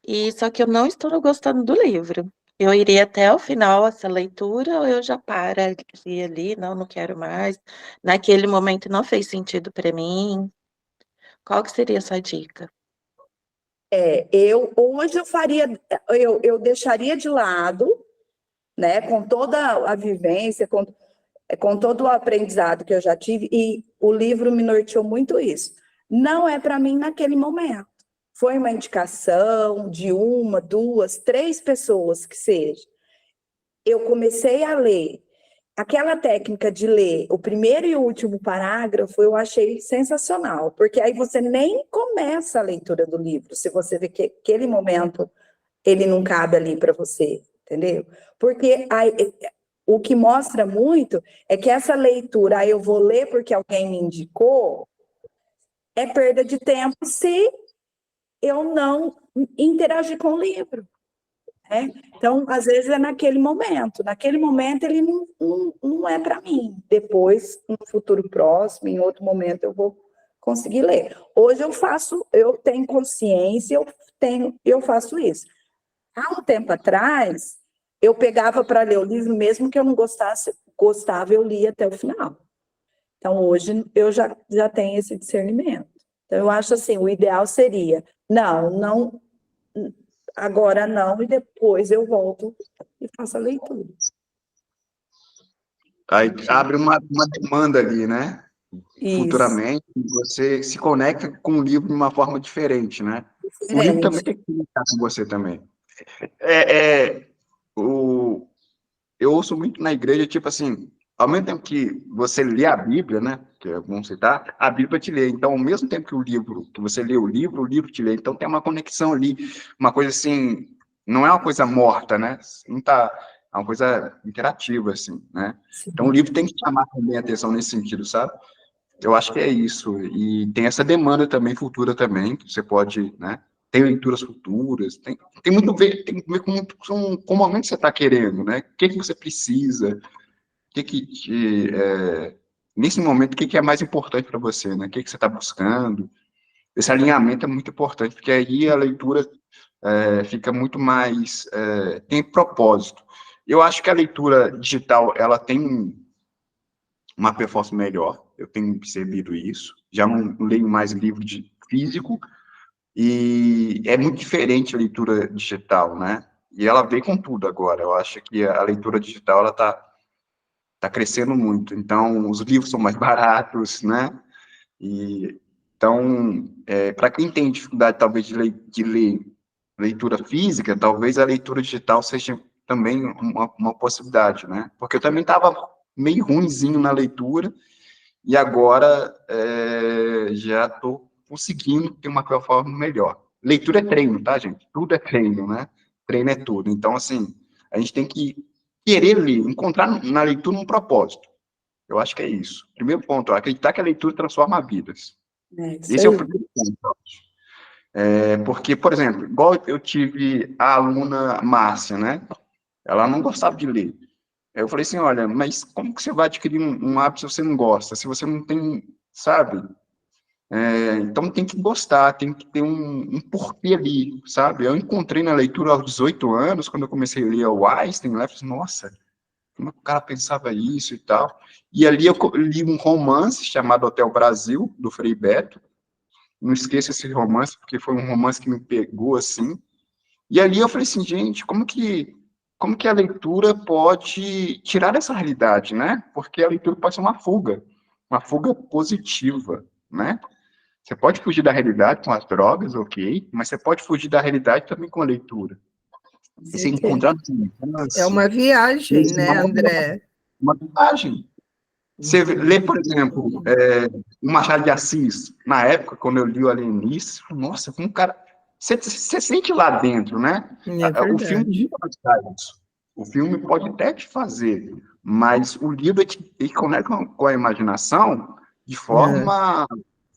e só que eu não estou gostando do livro. Eu iria até o final essa leitura, ou eu já pararia ali, não quero mais. Naquele momento não fez sentido para mim. Qual que seria a sua dica? Hoje eu deixaria de lado, né, com toda a vivência, com todo o aprendizado que eu já tive, e o livro me norteou muito isso. Não é para mim naquele momento. Foi uma indicação de uma, duas, três pessoas que seja. Eu comecei a ler. Aquela técnica de ler o primeiro e o último parágrafo, eu achei sensacional, porque aí você nem começa a leitura do livro, se você vê que aquele momento ele não cabe ali para você, entendeu? Porque o que mostra muito é que essa leitura, eu vou ler porque alguém me indicou, é perda de tempo se eu não interagir com o livro. né? Então, às vezes é naquele momento ele não é para mim. Depois, no futuro próximo, em outro momento, eu vou conseguir ler. Hoje eu tenho consciência, eu faço isso. Há um tempo atrás, eu pegava para ler o livro, mesmo que eu não gostava, eu lia até o final. Então, hoje, eu já tenho esse discernimento. Então, eu acho assim, o ideal seria, não, agora não, e depois eu volto e faço a leitura. Aí abre uma demanda ali, né? Isso. Futuramente, você se conecta com o livro de uma forma diferente, né? O livro também tem que conectar com você também. Eu ouço muito na igreja, tipo assim, ao mesmo tempo que você lê a Bíblia, né, que é bom citar, a Bíblia te lê. Então, ao mesmo tempo que você lê o livro te lê. Então, tem uma conexão ali, uma coisa assim, não é uma coisa morta, né? Não tá, é uma coisa interativa, assim, né? Então, o livro tem que chamar também a atenção nesse sentido, sabe? Eu acho que é isso. E tem essa demanda também futura também, que você pode, né? Tem leituras futuras, tem muito a ver, tem a ver com o momento que você está querendo, né? O que você precisa, nesse momento, o que é mais importante para você, né? O que você está buscando. Esse alinhamento é muito importante, porque aí a leitura fica muito mais, tem propósito. Eu acho que a leitura digital, ela tem uma performance melhor, eu tenho percebido isso, já não leio mais livro físico, e é muito diferente a leitura digital, né? E ela veio com tudo agora, eu acho que a leitura digital, ela tá crescendo muito, então os livros são mais baratos, né? Então, para quem tem dificuldade, talvez, de ler leitura física, talvez a leitura digital seja também uma possibilidade, né? Porque eu também estava meio ruinzinho na leitura, e agora já estou conseguindo ter uma performance melhor. Leitura é treino, tá, gente? Tudo é treino, né? Treino é tudo. Então, assim, a gente tem que querer ler, encontrar na leitura um propósito. Eu acho que é isso. Primeiro ponto, acreditar que a leitura transforma vidas. Esse é o primeiro ponto. Porque, por exemplo, igual eu tive a aluna Márcia, né? Ela não gostava de ler. Eu falei assim, olha, mas como que você vai adquirir um hábito se você não gosta? Se você não tem, sabe? Então tem que gostar, tem que ter um porquê ali, sabe? Eu encontrei na leitura aos 18 anos, quando eu comecei a ler o Einstein, eu falei, nossa, como é que o cara pensava isso e tal? E ali eu li um romance chamado Hotel Brasil, do Frei Beto. Não esqueça esse romance, porque foi um romance que me pegou, assim. E ali eu falei assim, gente, como que a leitura pode tirar essa realidade, né? Porque a leitura pode ser uma fuga positiva, né? Você pode fugir da realidade com as drogas, ok, mas você pode fugir da realidade também com a leitura. E você encontrar... É uma viagem, né, André? Uma viagem. Você lê, por exemplo, o Machado de Assis, na época, quando eu li o Alienígena, nossa, como um cara... Você sente lá dentro, né? O filme nunca vai te dar isso. O filme pode até te fazer, mas o livro ele conecta com a imaginação de forma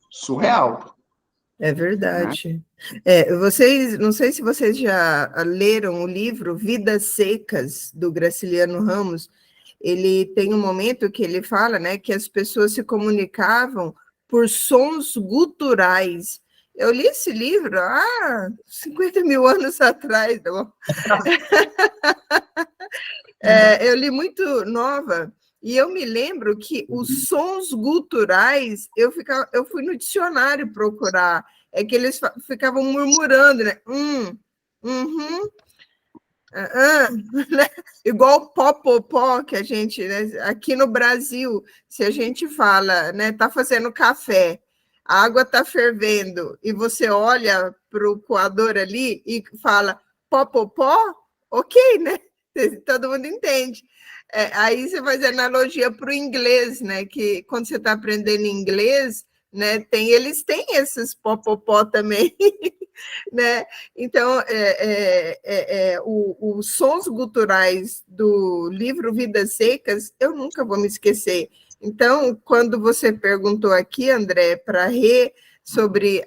surreal. É verdade. Vocês, não sei se vocês já leram o livro Vidas Secas, do Graciliano Ramos. Ele tem um momento que ele fala, né, que as pessoas se comunicavam por sons guturais. Eu li esse livro há 50 mil anos atrás. Eu li muito nova, e eu me lembro que os sons guturais, eu fui no dicionário procurar, que eles ficavam murmurando, né? Né? Igual pó, que a gente, né? Aqui no Brasil, se a gente fala, né, tá fazendo café, a água tá fervendo, e você olha para o coador ali e fala pó, ok, né? Todo mundo entende. Aí você faz analogia para o inglês, né? Que quando você está aprendendo inglês, né? Eles têm esses pó também, né? Então, os sons guturais do livro Vidas Secas, eu nunca vou me esquecer. Então, quando você perguntou aqui, André, para sobre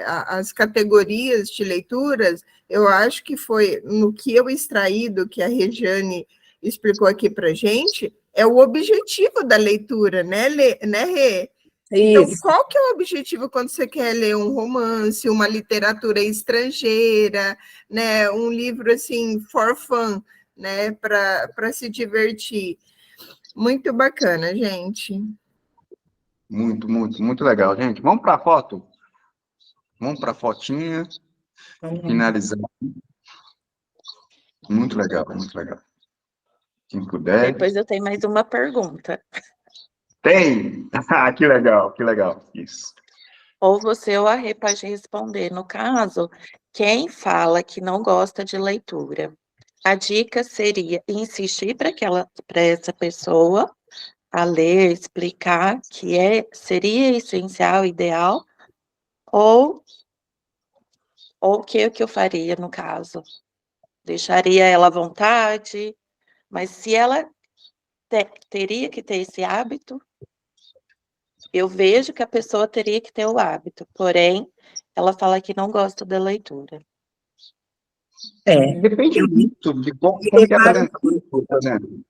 as categorias de leituras, eu acho que foi no que eu extraí do que a Regiane explicou aqui para a gente, é o objetivo da leitura, né, Rê? Então, Isso. qual que é o objetivo quando você quer ler um romance, uma literatura estrangeira, né, um livro assim, for fun, né, para se divertir? Muito bacana, gente. Muito, muito, muito legal, gente. Vamos para a foto? Vamos para a fotinha, finalizar. Muito legal, muito legal. Quem puder. Depois eu tenho mais uma pergunta. Tem! Ah, que legal, que legal. Isso. Ou você ou a Rê pode responder. No caso, quem fala que não gosta de leitura, a dica seria insistir para essa pessoa a ler, explicar que seria essencial, ideal, ou o que eu faria no caso? Deixaria ela à vontade, mas se ela teria que ter esse hábito, eu vejo que a pessoa teria que ter o hábito, porém, ela fala que não gosta da leitura. Depende muito de como que é apresentada a leitura, por exemplo.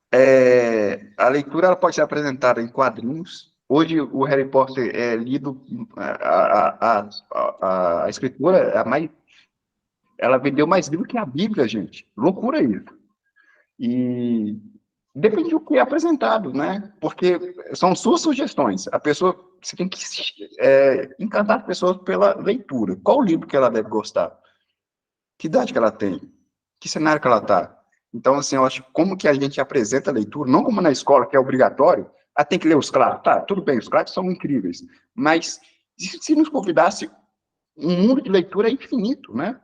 A leitura ela pode ser apresentada em quadrinhos. Hoje o Harry Potter é lido, a escritora ela vendeu mais livro que a Bíblia, gente. Loucura isso. E depende do que é apresentado, né? Porque são suas sugestões. Você tem que encantar as pessoas pela leitura. Qual o livro que ela deve gostar? Que idade que ela tem? Que cenário que ela está? Então, assim, eu acho como que a gente apresenta a leitura, não como na escola, que é obrigatório, tem que ler os clássicos. Tá, tudo bem, os clássicos são incríveis, mas se nos convidasse, um mundo de leitura é infinito, né?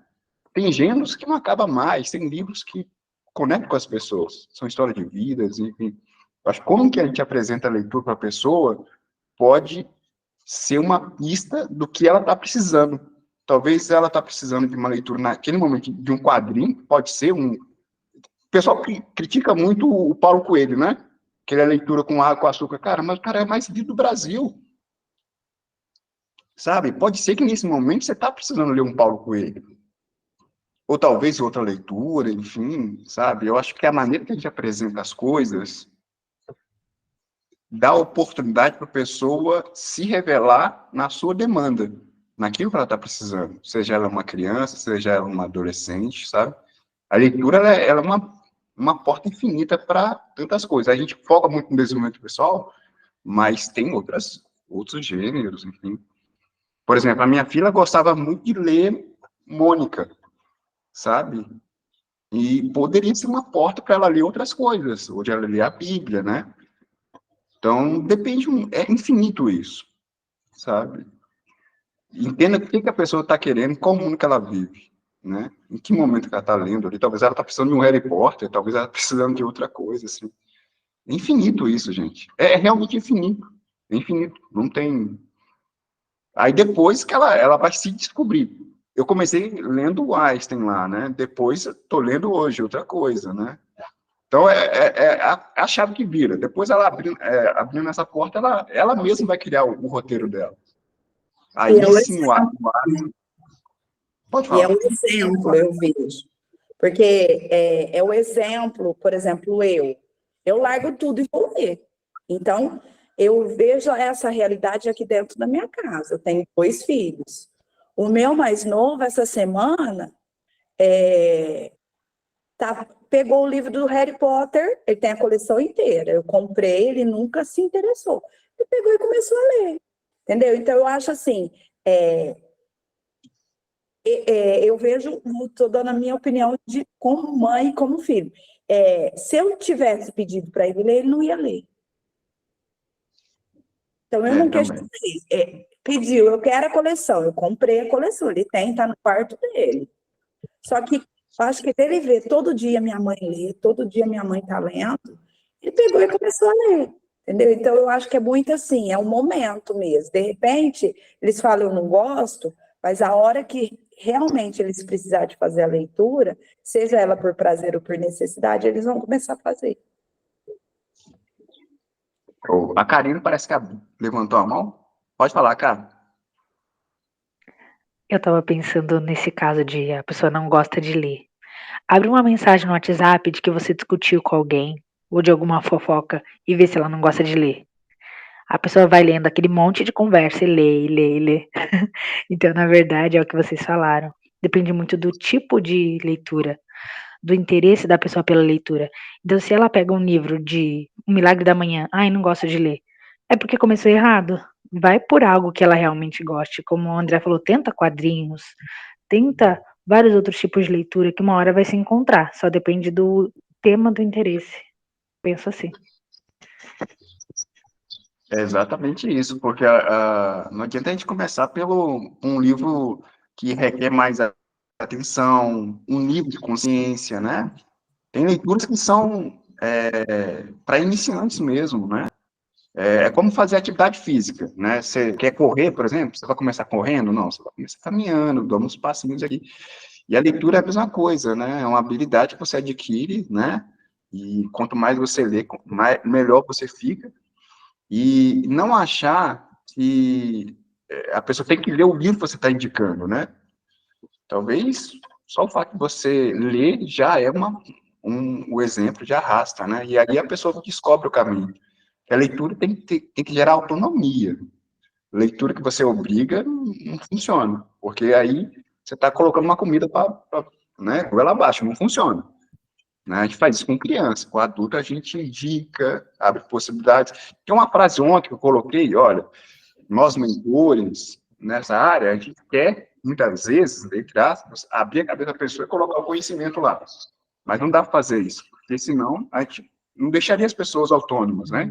Tem gêneros que não acaba mais, tem livros que conectam com as pessoas, são histórias de vidas, enfim. Eu acho como que a gente apresenta a leitura para a pessoa pode ser uma pista do que ela está precisando. Talvez ela está precisando de uma leitura naquele momento, de um quadrinho, pode ser um... O pessoal critica muito o Paulo Coelho, né? Que ele é leitura com água, com açúcar. Cara, mas o cara é mais lido do Brasil. Sabe? Pode ser que nesse momento você está precisando ler um Paulo Coelho. Ou talvez outra leitura, enfim, sabe? Eu acho que a maneira que a gente apresenta as coisas dá oportunidade para a pessoa se revelar na sua demanda, naquilo que ela está precisando, seja ela uma criança, seja ela uma adolescente, sabe? A leitura ela é uma porta infinita para tantas coisas. A gente foca muito no desenvolvimento pessoal, mas tem outros gêneros, enfim. Por exemplo, a minha filha gostava muito de ler Mônica, sabe? E poderia ser uma porta para ela ler outras coisas, ou de ela ler a Bíblia, né? Então, depende, é infinito isso, sabe? Entenda o que a pessoa está querendo, qual mundo que ela vive, né? Em que momento que ela está lendo ali. Talvez ela está precisando de um Harry Potter, talvez ela está precisando de outra coisa, assim. É infinito isso, gente. É realmente infinito. É infinito. Não tem... Aí depois que ela vai se descobrir. Eu comecei lendo o Einstein lá, né? Depois estou lendo hoje outra coisa, né? Então, é a chave que vira. Depois, ela abrindo essa porta, ela mesma vai criar o roteiro dela. Aí sim, o ato. Pode falar. E é um exemplo, eu vejo. Porque é o exemplo, por exemplo, eu largo tudo e vou ler. Então, eu vejo essa realidade aqui dentro da minha casa. Eu tenho 2 filhos. O meu mais novo, essa semana, pegou o livro do Harry Potter, ele tem a coleção inteira. Eu comprei, ele nunca se interessou. Ele pegou e começou a ler. Entendeu? Então, eu acho assim... eu vejo, estou dando a minha opinião como mãe e como filho. Se eu tivesse pedido para ele ler, ele não ia ler. Então, eu não questionei. Pediu, eu quero a coleção. Eu comprei a coleção. Ele está no quarto dele. Só que, eu acho que ele vê todo dia minha mãe ler, todo dia minha mãe está lendo, ele pegou e começou a ler. Entendeu? Então, eu acho que é muito assim, é um momento mesmo. De repente, eles falam, eu não gosto, mas a hora que realmente eles precisarem de fazer a leitura, seja ela por prazer ou por necessidade, eles vão começar a fazer. A Karine parece que levantou a mão. Pode falar, cara. Eu estava pensando nesse caso de a pessoa não gosta de ler. Abre uma mensagem no WhatsApp de que você discutiu com alguém, ou de alguma fofoca, e vê se ela não gosta de ler. A pessoa vai lendo aquele monte de conversa e lê, e lê, e lê. Então, na verdade, é o que vocês falaram. Depende muito do tipo de leitura, do interesse da pessoa pela leitura. Então, se ela pega um livro de O Milagre da Manhã, ai, não gosto de ler, é porque começou errado. Vai por algo que ela realmente goste. Como o André falou, tenta quadrinhos, tenta vários outros tipos de leitura que uma hora vai se encontrar. Só depende do tema do interesse. Penso assim. É exatamente isso, porque não adianta a gente começar pelo um livro que requer mais atenção, um nível de consciência, né? Tem leituras que são para iniciantes mesmo, né? É como fazer atividade física, né? Você quer correr, por exemplo, você vai começar correndo? Não, você vai começar caminhando, dando uns passinhos aqui. E a leitura é a mesma coisa, né? É uma habilidade que você adquire, né? E quanto mais você lê, melhor você fica. E não achar que a pessoa tem que ler o livro que você está indicando, né? Talvez só o fato de você ler já é o exemplo, já arrasta, né? E aí a pessoa descobre o caminho. A leitura tem que gerar autonomia. Leitura que você obriga não funciona, porque aí você está colocando uma comida né, goela abaixo, não funciona. Né? A gente faz isso com criança, com adulto a gente indica, abre possibilidades. Tem uma frase ontem que eu coloquei, olha, nós mentores nessa área, a gente quer, muitas vezes, entre aspas, abrir a cabeça da pessoa e colocar o conhecimento lá. Mas não dá para fazer isso, porque senão a gente não deixaria as pessoas autônomas, né?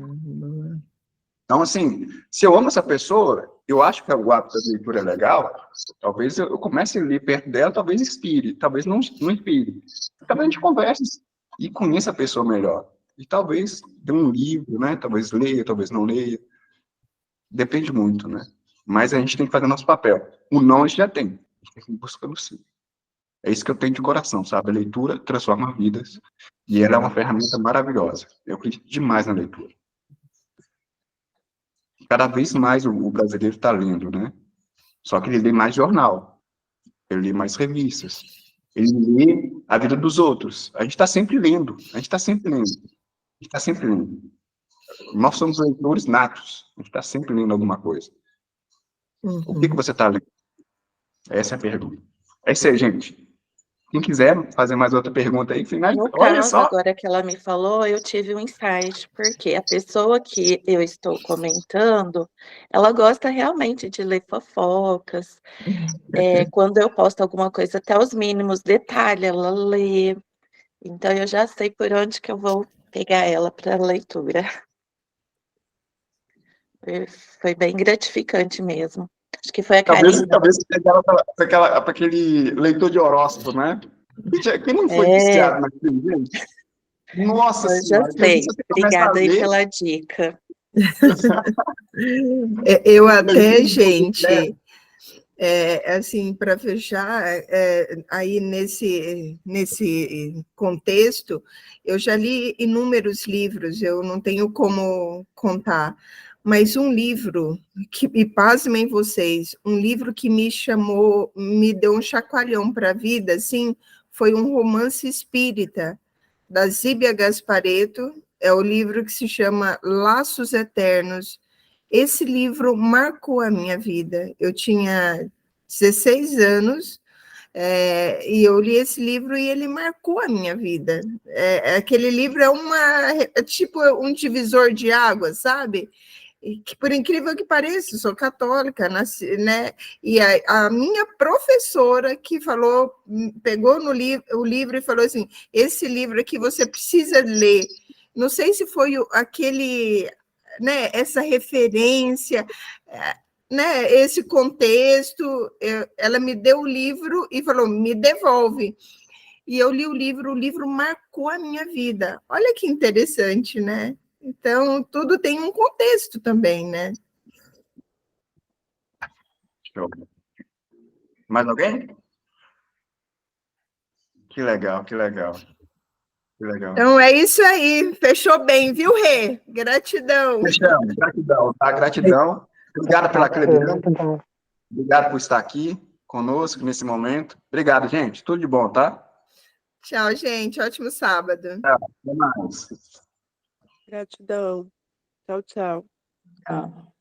Então, assim, se eu amo essa pessoa, eu acho que o hábito da leitura é legal, talvez eu comece a ler perto dela, talvez inspire, talvez não inspire. Talvez a gente converse e conheça a pessoa melhor. E talvez dê um livro, né? Talvez leia, talvez não leia. Depende muito, né? Mas a gente tem que fazer nosso papel. O não a gente já tem. A gente tem que buscar o sim. É isso que eu tenho de coração, sabe? A leitura transforma vidas. E ela é uma ferramenta maravilhosa. Eu acredito demais na leitura. Cada vez mais o brasileiro está lendo, né? Só que ele lê mais jornal, ele lê mais revistas, ele lê a vida dos outros. A gente está sempre lendo, a gente está sempre lendo, a gente está sempre lendo. Nós somos leitores natos, a gente está sempre lendo alguma coisa. O que você está lendo? Essa é a pergunta. É isso aí, gente. Quem quiser fazer mais outra pergunta aí, finaliza. No Olha caso, só. agora que ela me falou, eu tive um insight, porque a pessoa que eu estou comentando, ela gosta realmente de ler fofocas. Quando eu posto alguma coisa, até os mínimos detalhes, ela lê. Então, eu já sei por onde que eu vou pegar ela para a leitura. Foi bem gratificante mesmo. Acho que foi a Karina. Talvez você pegue para aquele leitor de horóscopo, né? Quem não foi viciado naquele, gente? Nossa Eu Senhora. já sei. Obrigada aí pela dica. Eu até, gente, assim, para fechar, aí nesse contexto, eu já li inúmeros livros, eu não tenho como contar, mas um livro, e pasmem vocês, um livro que me chamou, me deu um chacoalhão para a vida, assim, foi um romance espírita, da Zíbia Gasparetto, é o livro que se chama Laços Eternos. Esse livro marcou a minha vida. Eu tinha 16 anos, e eu li esse livro e ele marcou a minha vida. Aquele livro é tipo um divisor de água, sabe? E que, por incrível que pareça, sou católica, nasci, né? E a minha professora que falou, pegou o livro e falou assim, esse livro aqui você precisa ler. Não sei se foi aquele, né, essa referência, né, esse contexto, ela me deu o livro e falou, me devolve. E eu li o livro marcou a minha vida. Olha que interessante, né? Então, tudo tem um contexto também, né? Mais alguém? Que legal, que legal. Que legal. Então, é isso aí. Fechou bem, viu, Rê? Gratidão. Fechamos. Gratidão, tá? Gratidão. Obrigado pela credibilidade. Obrigado por estar aqui. conosco nesse momento. Obrigado, gente. Tudo de bom, tá? Tchau, gente. Ótimo sábado. Até mais. Gratidão. Tchau, tchau. Tchau.